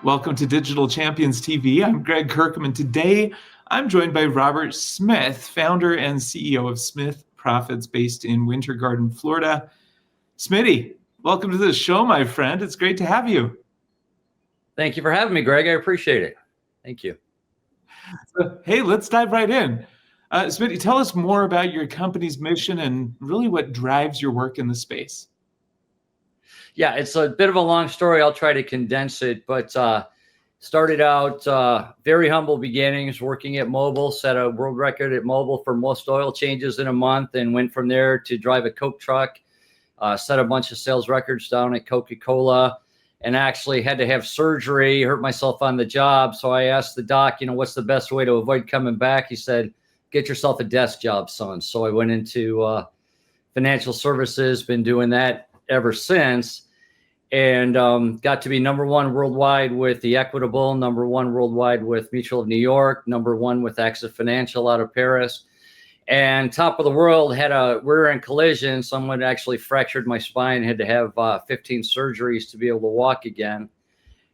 Welcome to Digital Champions TV. I'm Greg Kirkham, and today I'm joined by Robert Smith, founder and CEO of Smith Profits, based in Winter Garden, Florida. Smitty, welcome to the show, my friend. It's great to have you. Thank you for having me, Greg. I appreciate it. Thank you. So, hey, let's dive right in. Smitty, tell us more about your company's mission and really what drives your work in the space. Yeah, it's a bit of a long story. I'll try to condense it, but started out very humble beginnings, working at Mobil, set a world record at Mobil for most oil changes in a month, and went from there to drive a Coke truck, set a bunch of sales records down at Coca-Cola, and actually had to have surgery, hurt myself on the job. So I asked the doc, what's the best way to avoid coming back? He said, get yourself a desk job, son. So I went into financial services, been doing that ever since, and got to be number one worldwide with the Equitable, number one worldwide with Mutual of New York, number one with AXA Financial out of Paris, and top of the world. Had a rear end collision. Someone actually fractured my spine, had to have 15 surgeries to be able to walk again.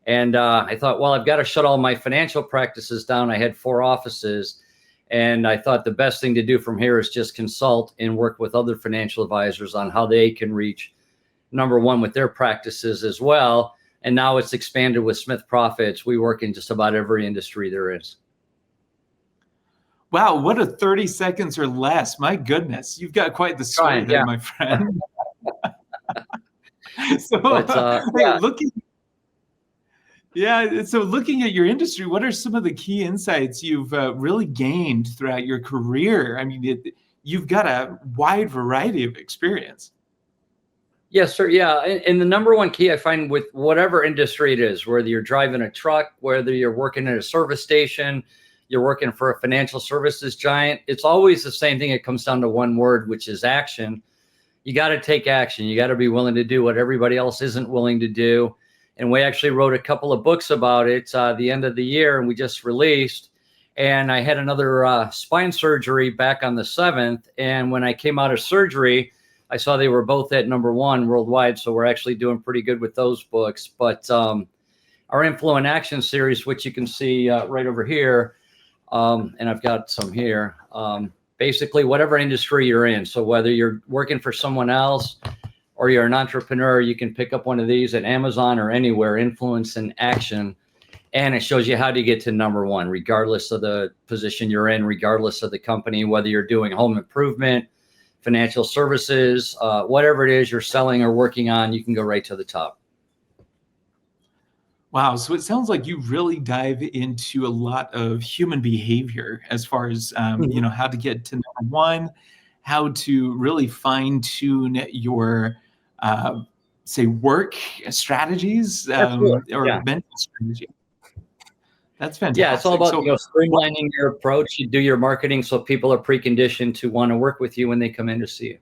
And I thought, well, I've got to shut all my financial practices down. I had 4 offices, and I thought the best thing to do from here is just consult and work with other financial advisors on how they can reach number one with their practices as well. And now it's expanded with Smith Profits. We work in just about every industry there is. Wow, what a 30 seconds or less. My goodness, you've got quite the story there, my friend. So, looking at your industry, what are some of the key insights you've really gained throughout your career? I mean, you've got a wide variety of experience. Yes, sir. Yeah. And the number one key I find with whatever industry it is, whether you're driving a truck, whether you're working at a service station, you're working for a financial services giant, it's always the same thing. It comes down to one word, which is action. You got to take action. You got to be willing to do what everybody else isn't willing to do. And we actually wrote a couple of books about it the end of the year, and we just released. And I had another spine surgery back on the 7th. And when I came out of surgery, I saw they were both at number one worldwide. So we're actually doing pretty good with those books. But our Influence Action series, which you can see right over here, and I've got some here, basically whatever industry you're in. So whether you're working for someone else or you're an entrepreneur, you can pick up one of these at Amazon or anywhere, Influence and Action. And it shows you how to get to number one, regardless of the position you're in, regardless of the company, whether you're doing home improvement, financial services, whatever it is you're selling or working on, you can go right to the top. Wow. So it sounds like you really dive into a lot of human behavior as far as, how to get to number one, how to really fine tune your, say, work strategies or mental strategy. That's fantastic. Yeah, it's all about streamlining your approach. You do your marketing so people are preconditioned to want to work with you when they come in to see you.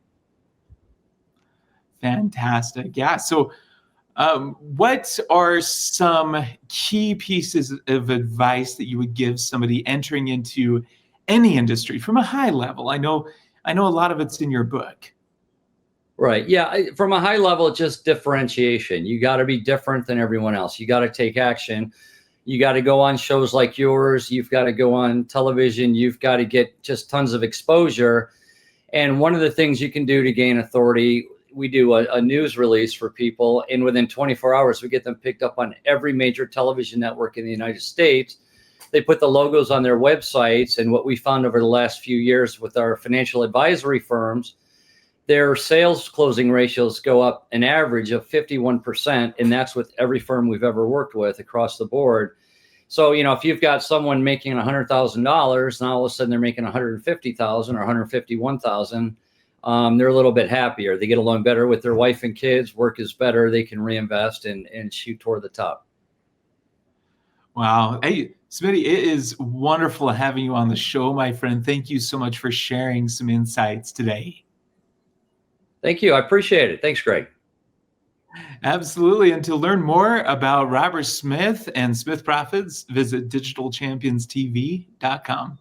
Fantastic. Yeah. So what are some key pieces of advice that you would give somebody entering into any industry from a high level? I know a lot of it's in your book. Right. Yeah. From a high level, just differentiation. You got to be different than everyone else. You got to take action. You got to go on shows like yours. You've got to go on television. You've got to get just tons of exposure. And one of the things you can do to gain authority, we do a news release for people, and within 24 hours, we get them picked up on every major television network in the United States. They put the logos on their websites. And what we found over the last few years with our financial advisory firms, their sales closing ratios go up an average of 51%. And that's with every firm we've ever worked with across the board. So, if you've got someone making $100,000, now all of a sudden they're making $150,000 or $151,000, they're a little bit happier. They get along better with their wife and kids. Work is better. They can reinvest and shoot toward the top. Wow. Hey, Smitty, it is wonderful having you on the show, my friend. Thank you so much for sharing some insights today. Thank you. I appreciate it. Thanks, Greg. Absolutely. And to learn more about Robert Smith and Smith Profits, visit digitalchampionstv.com.